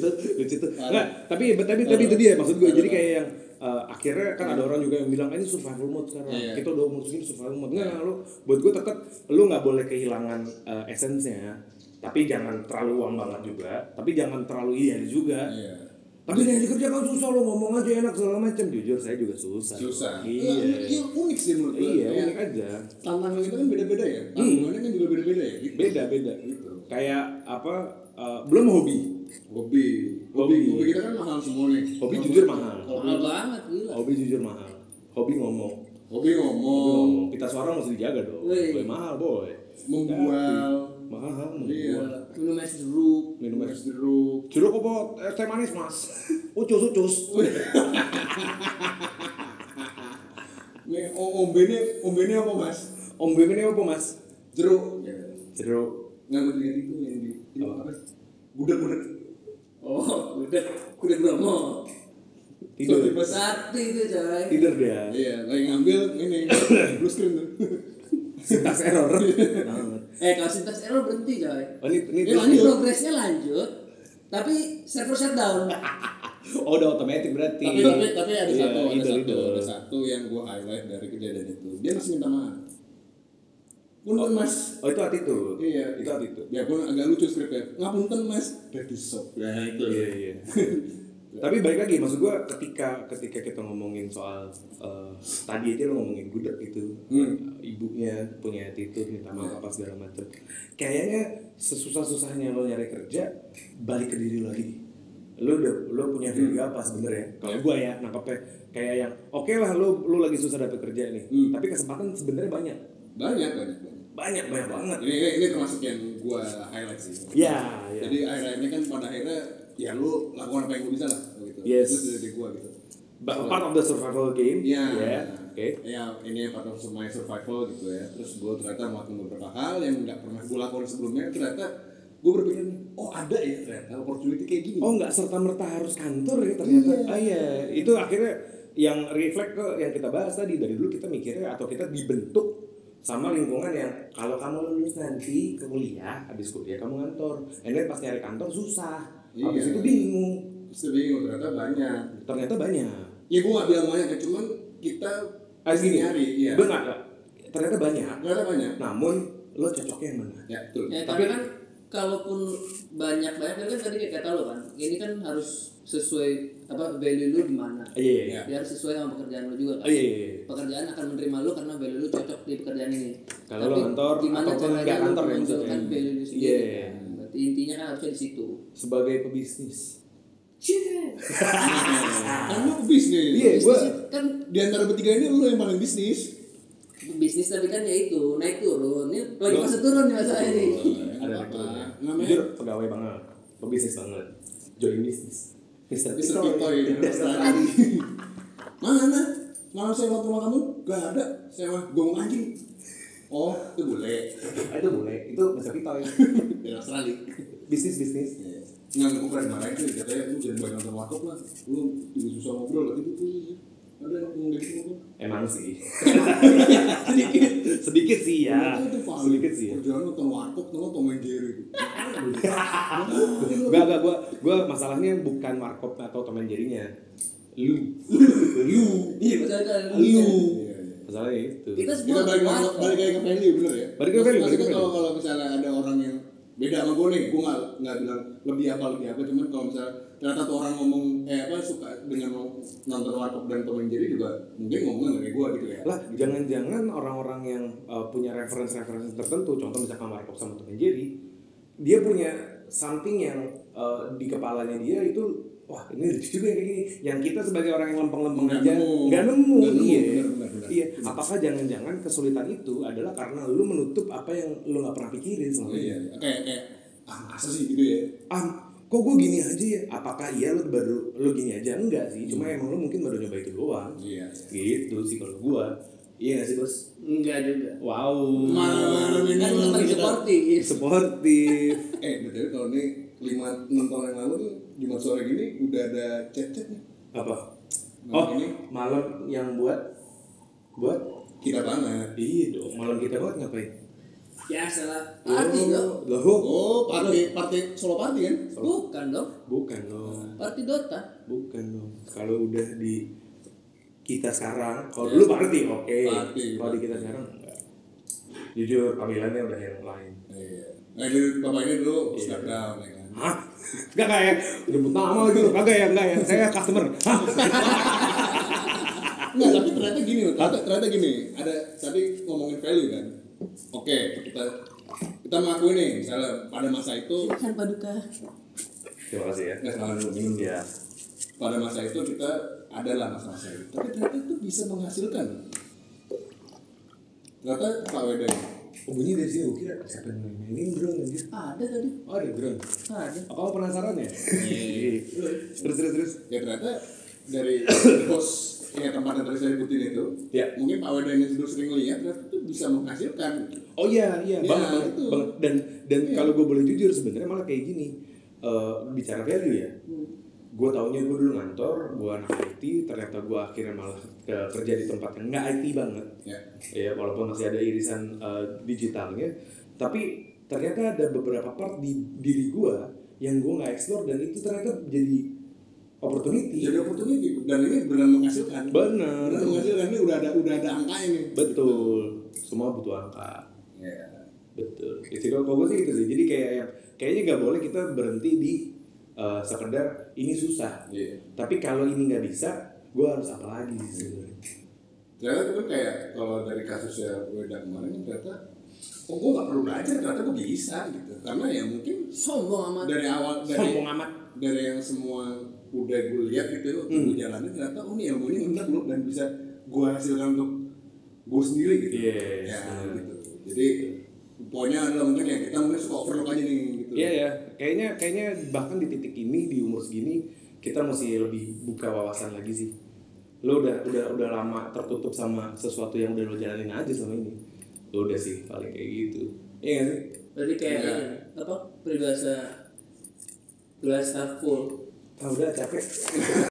tuh. Nggak, tapi itu dia maksud gue. Jadi kayak yang akhirnya kan ada orang juga yang bilang ini survival mode sekarang. Kita udah umur segini survival mode. Nggak, lo buat gue tetap lo nggak boleh kehilangan esensinya. Tapi jangan terlalu uang banget juga. Tapi jangan terlalu idealis juga. Tapi yang dikerja kan susah, lo ngomong aja enak segala macam. Jujur saya juga susah. Iya, unik sih menurut gue. Iya, unik aja. Tantangan kita kan beda-beda ya. Tantangannya kan juga beda-beda ya. Gitu. Beda. Gitu. Kayak apa? Belum hobi kita kan mahal semua nih. Hobi jujur mahal. Mahal banget gila. Hobi jujur mahal. Hobi ngomong. Pita suara mesti dijaga dong. Boy mahal boy. Membual. Mahal. Iya. Minum es jeruk. Jeruk apa teh manis mas? Ucus. Nih ombene apa mas? Ombene apa mas? Jeruk. Nggak mendingan itu yang di apa? Gudeg. Oh, gudeg Bromo. Tidur. Sati itu coy. Tidur dia. Iya, lagi ngambil ini blue screen tuh. Sintas error. Kalau sintas error berhenti coy. Oh, ini progresnya lanjut, tapi server shutdown. Oh, udah otomatis berarti. Tapi ada satu yang gua highlight dari kejadian itu. Dia masih minta maaf. Punten mas. Oh itu attitude. Iya. Itu attitude. Ya pun agak lucu skripnya. Ngapunten mas. Dari sok. Ya itu. Iya. Tapi balik lagi, maksud gue ketika kita ngomongin soal tadi aja lo ngomongin gudeg itu, ibunya punya attitude minta maaf apa segala macam. Kayaknya sesusah-susahnya lo nyari kerja, balik ke diri lo lagi. Lo punya value apa sebenarnya? Kalau gue ya nangkepnya kayak yang oke lah lo lagi susah dapet kerja nih, tapi kesempatan sebenarnya banyak. Banyak banget. Ini termasuk yang gua highlight sih. Iya. Jadi akhirnya kan pada akhirnya ya lu lakukan apa yang lu bisa lah gitu. Yes. Terus dari gua gitu. Part of the survival game. Iya. Oke. Ya ini part of my survival gitu ya. Terus gua ternyata melakukan beberapa hal yang nggak pernah gua lakukan sebelumnya. Ternyata gua berpikir oh ada ya ternyata opportunity kayak gini. Oh nggak serta merta harus kantor ya ternyata. Iya. Itu akhirnya yang reflect ke yang kita bahas tadi, dari dulu kita mikirnya atau kita dibentuk sama lingkungan yang kalau kamu lulus nanti ke kuliah, habis kuliah kamu ngantor, dan pas nyari kantor susah, habis itu bingung. Ternyata banyak. Ya gue nggak bilang banyak, cuman kita gini, nyari. Iya. Benar. Ternyata banyak. Namun lo cocoknya yang mana? Ya betul. Ya, tapi kan kalaupun banyak kan tadi kayak kata lo kan, ini kan harus sesuai value lu di mana. Iya. Biar sesuai sama pekerjaan lu juga kan. Iya. Pekerjaan akan menerima lu karena value lu cocok di pekerjaan ini. Kalau lo kantor gimana ataupun caranya nggak lu kantor ya menunjukkan maksudnya. value lu sendiri. Iya. Kan? Berarti intinya kan harusnya di situ. Sebagai pebisnis. Kan lu bisnis. Iya, gue kan Di antara bertiga ini lu yang paling bisnis. bisnis tapi kan ya itu naik turun. Ini lagi fase turun nih masalahnya nih. ada Namanya jujur pegawai banget, pebisnis banget, join bisnis. Mr. Mr. Pitoy. Pitoy di Australia. Mana? Malam saya waktu rumah kamu? Gak ada. Saya mah gong anjing. Oh, itu bule. Itu boleh, itu Mr. Pitoy. Di Australia. Bisnis. Nggak, gue pernah dimarahin tuh, katanya lu jangan banyak nonton warkop lah. Lu juga susah ngobrol lagi tuh. Ada yang ngomong gitu ngomong. Emang sih. sedikit sih ya. Sedikit sih ya. Kerjaan nonton warkop, nonton Tom and Jerry. Enggak, gua masalahnya bukan warkop atau Tom and Jerry-nya. Lu. Iya masalahnya Lu. Masalahnya itu. kita Kita semua balik lagi ke value, bener ya? Balik ke value. Maksudnya kalau misalnya ada orang yang beda sama gue nih, gue nggak bilang lebih apa, cuman kalau misalnya ternyata tuh orang ngomong suka dengan nonton warkop dan Tom and Jerry juga mungkin ngomongnya kayak gue gitu ya. Lah, jangan-jangan orang-orang yang punya referensi tertentu, contoh misalkan warkop sama Tom and Jerry, dia punya something yang di kepalanya dia itu, wah ini lucu juga kayak gini. Yang kita sebagai orang yang lempeng-lempeng aja nggak nemu. Bener. Iya. Apakah jangan-jangan kesulitan itu adalah karena lu menutup apa yang lu nggak pernah pikirin selama ini? Iya. Kayak masa sih gitu ya? Kok gue gini aja ya? Apakah iya lu gini aja? Enggak sih. Cuma emang lu mungkin baru nyoba itu doang. Iya. Gitu sih kalau gua. Iya nggak sih bos? enggak juga. Wow. Mana ini Kan kita paling sportif. Sportif. Betul kalau ini 5-6 tahun yang lalu tuh Jumat sore gini udah ada chat-chat nih. Apa? Malam ini malam yang buat kita banget. Iya dong. Malam kita buat ngapain? Ya salah. Party dong. Oh, party solo party kan? Bukan dong. Bukan dong. Party Dota. Bukan dong. Kalau udah di kita sekarang, kalau dulu party oke. Kalau di kita sekarang enggak. Jujur panggilannya udah yang lain. Iya. Nah, itu bapaknya dulu Instagram ya kan. Hah? Enggak kayak jemput nama lagi loh. Enggak ya. Saya customer. Hah? Enggak, tapi ternyata gini. Ada tadi ngomongin value kan. Oke, kita mengakui nih, misalnya pada masa itu Kan Paduka. Terima kasih ya. nggak salah dulu minum Ya. pada masa itu kita adalah masa-masa itu, tapi ternyata itu bisa menghasilkan. Ternyata Pak Weda Oh bunyi dari sini, gue kira siapa yang main ini drone anjir. Ada tadi. Oh ada drone. Ada. Apa kamu penasaran ya? Terus. ya ternyata dari bos ya tempat yang tadi saya sebutin itu, Ya. mungkin Pak Weda ini dulu sering lihat ternyata itu bisa menghasilkan. Oh iya banget. itu. Dan Iya. kalau gue boleh jujur sebenarnya malah kayak gini. Bicara value ya. Gue taunya gue dulu ngantor, gue anak IT, ternyata gue akhirnya malah kerja di tempat yang nggak IT banget. Ya walaupun masih ada irisan digitalnya, tapi ternyata ada beberapa part di diri gue yang gue nggak explore dan itu ternyata jadi opportunity. Dan ini benar menghasilkan. Benar. Benar menghasilkan, ini udah ada angkanya nih. Betul. Semua butuh angka. Ya. Betul. Itu kalau gue sih gitu sih. Jadi kayaknya nggak boleh kita berhenti di sekedar ini susah. Iya. Tapi kalau ini nggak bisa, gue harus apa lagi sih sebenarnya? Ternyata itu kan kayak kalau dari kasusnya Weda kemarin ternyata gue nggak perlu belajar, ternyata gue bisa gitu. Karena ya mungkin Sombong amat. dari awal Sombong amat. dari yang semua udah gue lihat gitu, gue jalanin ternyata ini ilmunya enak loh dan bisa gue hasilkan untuk gue sendiri gitu. Yes. Ya gitu. Jadi poinnya adalah mungkin ya kita mungkin suka overlook aja nih gitu. Iya. Kayaknya bahkan di titik ini di umur segini kita mesti lebih buka wawasan lagi sih. Lo udah lama tertutup sama sesuatu yang udah lo jalanin aja selama ini. Lo udah sih paling kayak gitu. Iya nggak sih? Berarti kayak Iya. apa? Peribahasa glass half full. Udah capek.